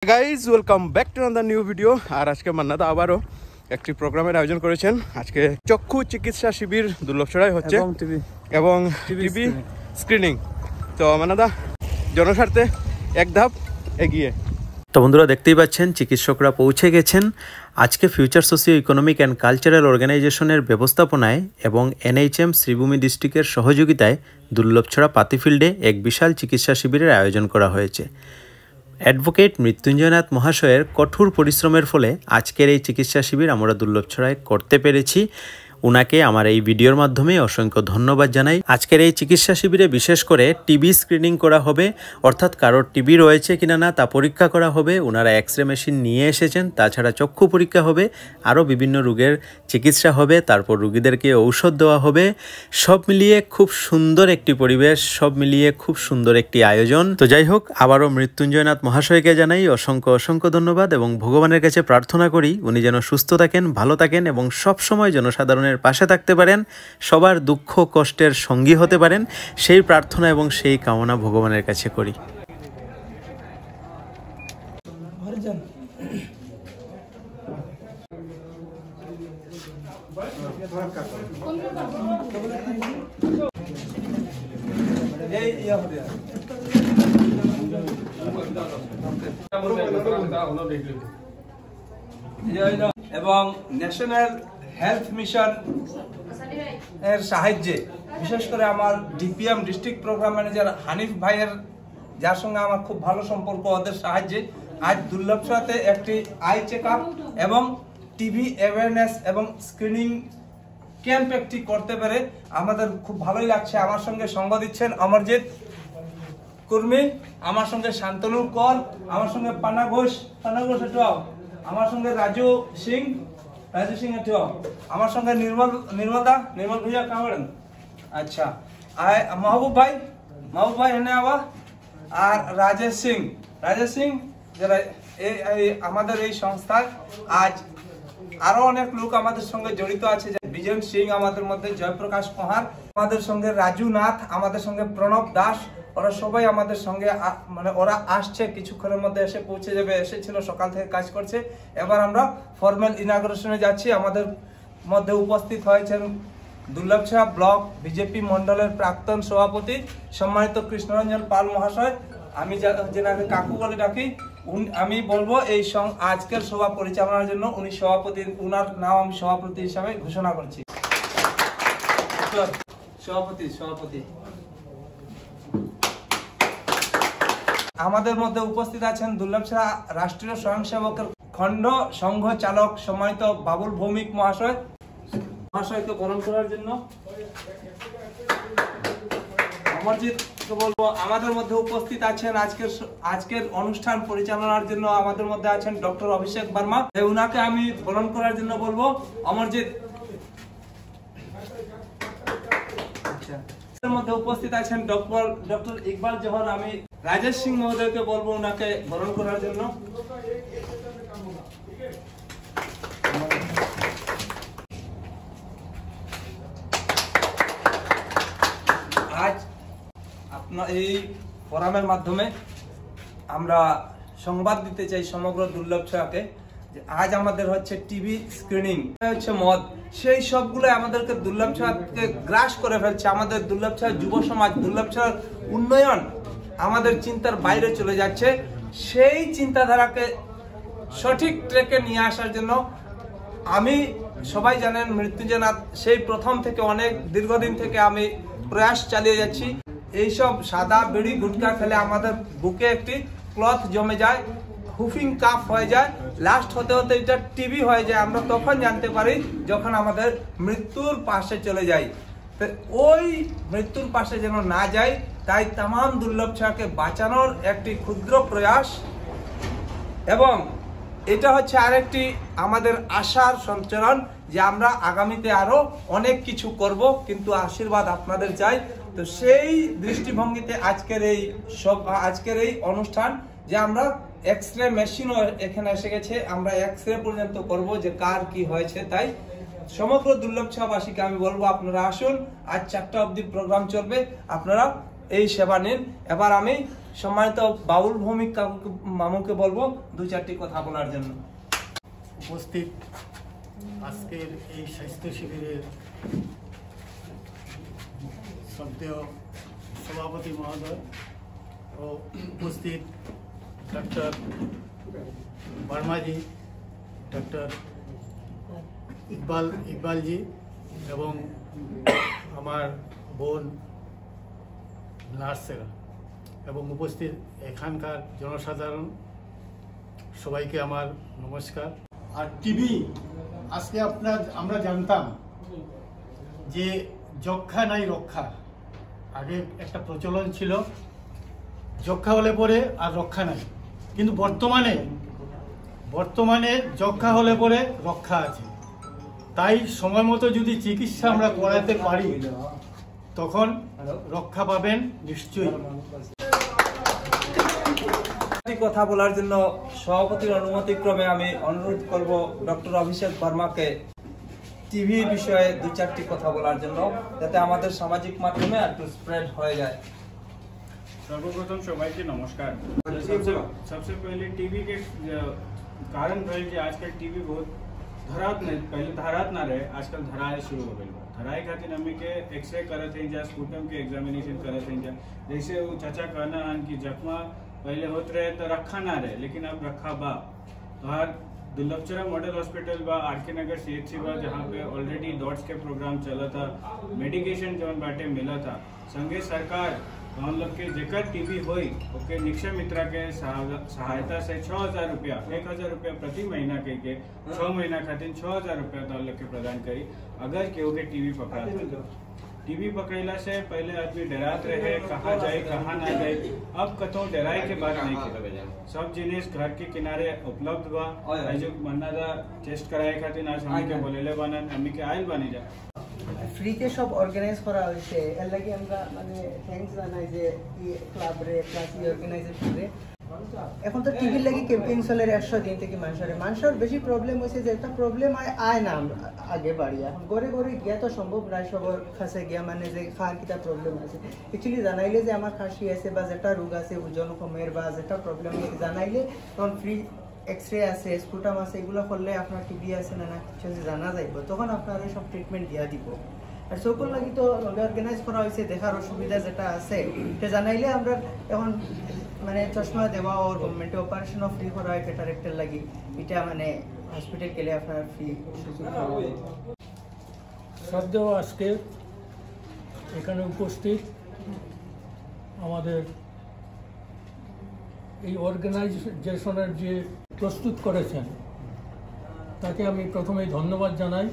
Guys welcome back to another new video. আর আজকে মান্নাদা আবারও একটি প্রোগ্রামের আয়োজন করেছেন। আজকে চক্ষু চিকিৎসা শিবির দুর্লভছড়ায় হচ্ছে এবং টিভি স্ক্রিনিং। তো মান্নাদা জনস্বার্থে এক ধাপ এগিয়ে। তো বন্ধুরা দেখতেই পাচ্ছেন চিকিৎসকরা পৌঁছে গেছেন। আজকে future socio economic and cultural অর্গানাইজেশনের ব্যবস্থাপনায় এবং এনএইচএম শ্রীভূমি ডিস্ট্রিক্টের সহযোগিতায় দুর্লভছড়া পাতিফিল্ডে এক বিশাল চিকিৎসা শিবিরের আয়োজন করা হয়েছে। অ্যাডভোকেট মৃত্যুঞ্জয়নাথ মহাশয়ের কঠোর পরিশ্রমের ফলে আজকের এই চিকিৎসা শিবির আমরা দুর্লভছড়ায় করতে পেরেছি। উনাকে আমার এই ভিডিওর মাধ্যমে অসংখ্য ধন্যবাদ জানাই। আজকের এই চিকিৎসা শিবিরে বিশেষ করে টিবি স্ক্রিনিং করা হবে, অর্থাৎ কারোর টিবি রয়েছে কিনা না তা পরীক্ষা করা হবে। ওনারা এক্সরে মেশিন নিয়ে এসেছেন, তাছাড়া চক্ষু পরীক্ষা হবে, আরও বিভিন্ন রোগের চিকিৎসা হবে, তারপর রোগীদেরকে ঔষধ দেওয়া হবে। সব মিলিয়ে খুব সুন্দর একটি পরিবেশ, সব মিলিয়ে খুব সুন্দর একটি আয়োজন। তো যাই হোক, আবারও মৃত্যুঞ্জয়নাথ মহাশয়কে জানাই অসংখ্য ধন্যবাদ এবং ভগবানের কাছে প্রার্থনা করি উনি যেন সুস্থ থাকেন, ভালো থাকেন এবং সবসময় জনসাধারণের পাশে থাকতে পারেন, সবার দুঃখ কষ্টের সঙ্গী হতে পারেন, সেই প্রার্থনা এবং সেই কামনা ভগবানের কাছে করি। এবং ন্যাশনাল হেলথ মিশন এর সাহায্যে বিশেষ করে আমার DPM district programme manager Hanif ভাইয়ের, যার সঙ্গে আমার খুব ভালো সম্পর্ক, ওদের সাহায্যে আজ দুর্লভছড়াতে একটি আই চেক আপ এবং টিভি অ্যাওয়ারনেস এবং স্ক্রিনিং ক্যাম্প একটি করতে পেরে আমাদের খুব ভালোই লাগছে। আমার সঙ্গে সঙ্গ দিচ্ছেন অমরজিৎ কর্মী, আমার সঙ্গে শান্তনু কর, আমার সঙ্গে পানা ঘোষ এটাও, আমার সঙ্গে রাজু সিং এটাও, আমার সঙ্গে নির্মল ভুইয়া কামড়েন। আচ্ছা, মাহবুব ভাই হেনে আবা, আর রাজেশ সিং যারা আমাদের এই সংস্থার আজ আরো অনেক লোক আমাদের সঙ্গে জড়িত আছে। বিজন সিং আমাদের মধ্যে, জয়প্রকাশ কোহার আমাদের সঙ্গে, রাজু নাথ আমাদের সঙ্গে, প্রণব দাস, ওরা সবাই আমাদের সঙ্গে, মানে ওরা আসছে কিছুক্ষণের মধ্যে এসে পৌঁছে যাবে, এসেছিল সকাল থেকে কাজ করছে। এবার আমরা ফর্মাল ইনাগুরেশনে যাচ্ছি। আমাদের মধ্যে উপস্থিত হয়েছেন দুর্লভছড়া ব্লক বিজেপি মন্ডলের প্রাক্তন সভাপতি সম্মানিত কৃষ্ণরঞ্জন পাল মহাশয়, আমি যেনাকে কাকু বলে ডাকি। আমি বলবো এই আজকের সভা পরিচালনার জন্য উনি সভাপতি, উনার নাম আমি সভাপতি হিসাবে ঘোষণা করছি। সভাপতি আমাদের মধ্যে উপস্থিত আছেন দুর্লভছড়া রাষ্ট্রীয় স্বয়ংসেবকের খণ্ড সংঘ চালক সম্মানিত বাবুল ভৌমিক মহাশয়কে বরণ করার জন্য অমরজিৎকে বলবো। আমাদের মধ্যে উপস্থিত আছেন আজকের অনুষ্ঠান পরিচালনার জন্য আমাদের মধ্যে আছেন ডক্টর অভিষেক বর্মা, উনাকে আমি বরণ করার জন্য বলবো অমরজিৎ। মধ্যে উপস্থিত আছেন ডক্টর ইকবাল জোহর, আমি রাজেশ সিং মহোদয়কে বলবো উনাকে বরণ করার জন্য। আজ আপনার এই ফোরামের মাধ্যমে আমরা সংবাদ দিতে চাই সমগ্র দুর্লভছড়াকে যে আজ আমাদের হচ্ছে টিভি স্ক্রিনিং, হচ্ছে মদ, সেই সবগুলো আমাদেরকে দুর্লভছড়াকে গ্রাস করে ফেলছে। আমাদের দুর্লভছড়া যুব সমাজ, দুর্লভছড়ার উন্নয়ন আমাদের চিন্তার বাইরে চলে যাচ্ছে। সেই চিন্তাধারাকে সঠিক ট্র্যাকে নিয়ে আসার জন্য আমি, সবাই জানেন মৃত্যুঞ্জয়নাথ, সেই প্রথম থেকে অনেক দীর্ঘদিন থেকে আমি প্রয়াস চালিয়ে যাচ্ছি। এইসব সাদা বিড়ি গুটকা খেলে আমাদের বুকে একটি ক্লথ জমে যায়, হুফিং কাফ হয়ে যায়, লাস্ট হতে এটা টিবি হয়ে যায়। আমরা তখন জানতে পারি যখন আমাদের মৃত্যুর পাশে চলে যাই। তো ওই মৃত্যুর পাশে যেন না যাই, তাই তাম দুর্লভছড়াকে বাঁচানোর একটি ক্ষুদ্র প্রয়াস, এবং এটা হচ্ছে আরেকটি আমাদের আশার সঞ্চারণ যে আমরা আগামীতে আরো অনেক কিছু করব, কিন্তু আশীর্বাদ আপনাদের চাই। তো সেই দৃষ্টিভঙ্গিতে আজকের এই অনুষ্ঠান, যে আমরা এক্সরে মেশিনও এখানে এসে গেছে, আমরা এক্সরে পর্যন্ত করব যে কার কি হয়েছে। তাই সমগ্র দুর্লভছড়াবাসীকে আমি বলবো আপনারা আসুন, আজ 4টা অবধি প্রোগ্রাম চলবে, আপনারা এই সেবা নিন। এবার আমি সম্মানিত বাউল ভৌমিক মামুকে বলবো 2-4টি কথা বলার জন্য। উপস্থিত আজকের এই স্বাস্থ্য শিবিরের শ্রদ্ধেয় সভাপতি মহোদয় ও উপস্থিত ডক্টর বর্মাজি, ডক্টর ইকবালজি এবং আমার বোন নার্সেরা এবং উপস্থিত এখানকার জনসাধারণ সবাইকে আমার নমস্কার। আর টিবি আজকে আমরা জানতাম যে যক্ষা নাই রক্ষা, আগে একটা প্রচলন ছিল যক্ষা হলে পরে আর রক্ষা নাই, কিন্তু বর্তমানে যক্ষা হলে পরে রক্ষা আছে। তাই সময় মতো যদি চিকিৎসা আমরা করাতে পারি তখন রক্ষা পাবেন নিশ্চয়ই। কথা বলার জন্য সভাপতির অনুমতি ক্রমে আমি অনুরোধ করব ডক্টর অভিষেক বর্মাকে টিভি বিষয়ে 2-4টি কথা বলার জন্য, যাতে আমাদের সামাজিক মাধ্যমে একটু স্প্রেড হয়ে যায়। सर्वप्रथम सबाई के नमस्कार। सबसे पहले टीबी के कारण रहे कि आजकल टीबी बहुत पहले धरात ना रहे, आजकल धराए शुरू हो गई। धराए खातिर हमें के एक्सरे करत हैं जा, स्पूटम के एग्जामिनेशन करत हैं जा। जैसे वो चाचा कहना है कि जख्मा पहले होत रहे तो रखा ना रहे, लेकिन अब रखा बा। तो हर दुर्लभचरा मॉडल हॉस्पिटल बा, आरके नगर CHC बा, जहाँ पे ऑलरेडी डॉट्स के प्रोग्राम चला था, मेडिकेशन जौन बाटे मिला था। संगे सरकार हम लोग के जेकर टीबी हुई ओके निक्षय मित्रा के सहायता से 6,000 रुपया 1,000 रुपया प्रति महीना के 6 महीना खातिर 6,000 रुपया तो लोग के प्रदान करी। अगर केहू के टीबी पकड़ा था, टीबी पकड़ला से पहले आदमी डरात रहे, कहाँ जाए कहाँ ना जाए। अब कतो डराए के बात नहीं की, सब जिनिस घर के किनारे उपलब्ध बा। जो मन्ना दा टेस्ट कराए खातिर आज हम के बोलेले बानन, हम के आइल बानी जा ফ্রিতে সব অর্গানাইজ করা হয়েছে। এর লাগে আমরা মানে থ্যাঙ্কস জানাই যে ক্লাব রে প্লাস অর্গানাইজেশন রে। এখন তো টিভির লাগি ক্যাম্পেইন চলে 100 দিন থেকে মানুষের বেশি প্রবলেম হয়েছে যে একটা প্রবলেম আয় না আগে বাড়িয়া এখন ঘরে গিয়া তো সম্ভব নয় সবার কাছে গিয়া মানে যে খাওয়ার কিটা প্রবলেম আছে অ্যাকচুয়ালি জানাইলে যে আমার খাসি আছে বা যেটা রোগ আছে ওজন কমের বা যেটা প্রবলেম আছে জানাইলে তখন ফ্রি এক্সরে আছে, স্পুটাম আছে, এগুলো করলে আপনার টিবি আছে না কিছু জানা যাইব, তখন আপনারা সব ট্রিটমেন্ট দিয়া দিব। আর সকল লাগি তো অর্গানাইজ করা হয়েছে, দেখার অসুবিধা যেটা আছে এটা জানাইলে আমরা এখন মানে চশমা দেওয়া ওর গভর্নমেন্টে অপারেশনও ফ্রি করা হয় ক্যাটারেক্টের লাগি, এটা মানে হসপিটাল গেলে আপনার ফ্রি সুযোগ পাবে। শ্রদ্ধেয় আজকে এখানে উপস্থিত আমাদের এই অর্গানাইজেশনের যে প্রস্তুত করেছেন তাকে আমি প্রথমেই ধন্যবাদ জানাই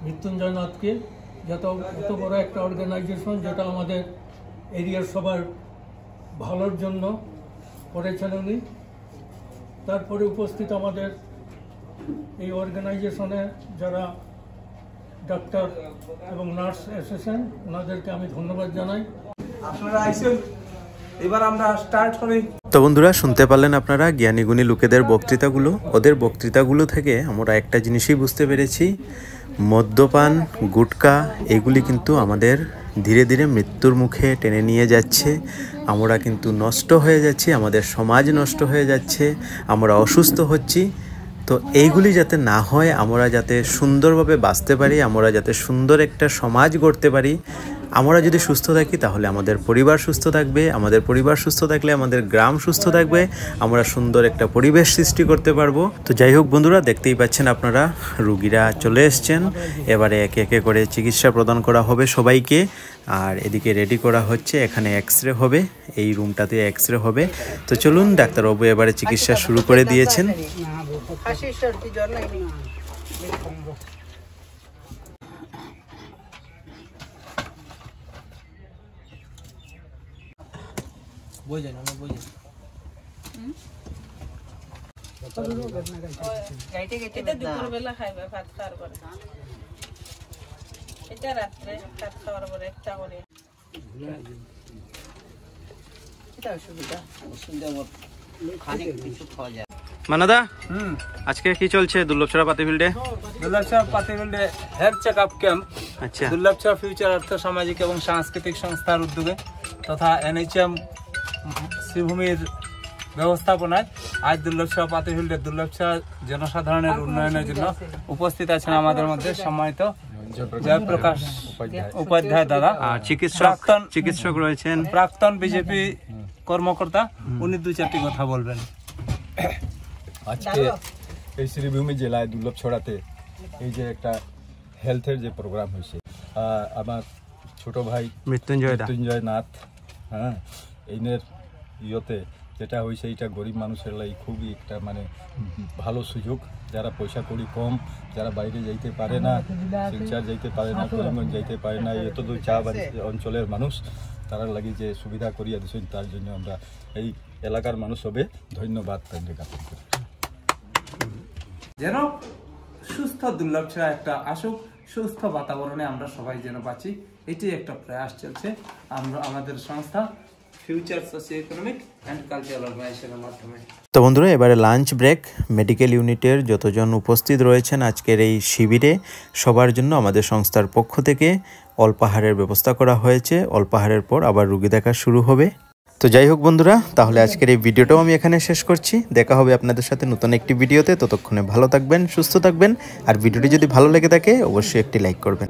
মৃত্যুঞ্জয় নাথকে, এত বড় একটা অর্গানাইজেশন যেটা আমাদের এরিয়ার সবার ভালোর জন্য করেছেন উনি। তারপরে উপস্থিত আমাদের এই অর্গানাইজেশনে যারা ডাক্তার এবং নার্স এসেছেন ওনাদেরকে আমি ধন্যবাদ জানাই। আপনারা আইসেন, এবার আমরা স্টার্ট করি। তো বন্ধুরা শুনতে পারলেন আপনারা জ্ঞানীগুণী লোকেদের বক্তৃতাগুলো। ওদের বক্তৃতাগুলো থেকে আমরা একটা জিনিসই বুঝতে পেরেছি, মদ্যপান গুটকা এগুলি কিন্তু আমাদের ধীরে ধীরে মৃত্যুর মুখে টেনে নিয়ে যাচ্ছে। আমরা কিন্তু নষ্ট হয়ে যাচ্ছি, আমাদের সমাজ নষ্ট হয়ে যাচ্ছে, আমরা অসুস্থ হচ্ছি। তো এইগুলি যাতে না হয়, আমরা যাতে সুন্দরভাবে বাঁচতে পারি, আমরা যাতে সুন্দর একটা সমাজ গড়তে পারি। আমরা যদি সুস্থ থাকি তাহলে আমাদের পরিবার সুস্থ থাকবে, আমাদের পরিবার সুস্থ থাকলে আমাদের গ্রাম সুস্থ থাকবে, আমরা সুন্দর একটা পরিবেশ সৃষ্টি করতে পারবো। তো যাই হোক বন্ধুরা, দেখতেই পাচ্ছেন আপনারা রুগীরা চলে এসছেন, এবারে একে একে করে চিকিৎসা প্রদান করা হবে সবাইকে। আর এদিকে রেডি করা হচ্ছে, এখানে এক্সরে হবে, এই রুমটাতে এক্সরে হবে। তো চলুন, ডাক্তারবাবু এবারে চিকিৎসা শুরু করে দিয়েছেন। এটা দুপুরবেলা খাইবে ভাত খাওয়ার পরে, এটা রাত্রে ভাত খাওয়ার পরে একটা করে। এটা অসুবিধা মানাদা, আজকে কি চলছে দুর্লভছড়া পাতি ফিল্ডে? দুর্লভছড়া পাতি ফিল্ডে হেলথ চেক আপ ক্যাম্প আচ্ছা, দুর্লভছড়া ফিউচার আর্থ সামাজিক এবং সাংস্কৃতিক সংস্থার উদ্যোগে তথা NHM শ্রীভূমির ব্যবস্থাপনায় আজ দুর্লভছড়া পাতিফিল্ডের দুর্লভছড়া জনসাধারণের উন্নয়নের জন্য উপস্থিত আছেন আমাদের মধ্যে সম্মানিত জয়প্রকাশ উপাধ্যায় দাদা, আর চিকিৎসক রয়েছেন, প্রাক্তন বিজেপি কর্মকর্তা। উনি 2-4টি কথা বলবেন। আজকে এই শ্রীভূমি জেলায় দুর্লভছড়াতে এই যে একটা হেলথের যে প্রোগ্রাম হয়েছে, আমার ছোট ভাই মৃত্যুঞ্জয় নাথ, হ্যাঁ, এইনের ইয়েতে যেটা হয়েছে এটা গরিব মানুষের লাগে খুবই একটা মানে ভালো সুযোগ। যারা পয়সা কড়ি কম, যারা বাইরে যাইতে পারে না, শিলচর যাইতে পারে না, করিমগঞ্জ যাইতে পারে না, এত দূর চা অঞ্চলের মানুষ, তারা লাগে যে সুবিধা করিয়া দিচ্ছেন, তার জন্য আমরা এই এলাকার মানুষ হবে ধন্যবাদ জ্ঞাপন করি। যেন সুস্থ দুর্লভছড়া একটা আসুক, সুস্থ বাতাবরণে আমরা সবাই যেন বাঁচি, এটি একটা প্রয়াস চলছে আমাদের সংস্থা future socio economic and cultural অর্গানাইজেশনের মাধ্যমে। তো বন্ধুরা, এবারে লাঞ্চ ব্রেক। মেডিকেল ইউনিটের যতজন উপস্থিত রয়েছেন আজকের এই শিবিরে, সবার জন্য আমাদের সংস্থার পক্ষ থেকে অল্পাহারের ব্যবস্থা করা হয়েছে। অল্পাহারের পর আবার রুগী দেখা শুরু হবে। তো যাই হোক বন্ধুরা, তাহলে আজকের এই ভিডিওটাও আমি এখানে শেষ করছি। দেখা হবে আপনাদের সাথে নতুন একটি ভিডিওতে। ততক্ষণে ভালো থাকবেন, সুস্থ থাকবেন, আর ভিডিওটি যদি ভালো লেগে থাকে অবশ্যই একটি লাইক করবেন।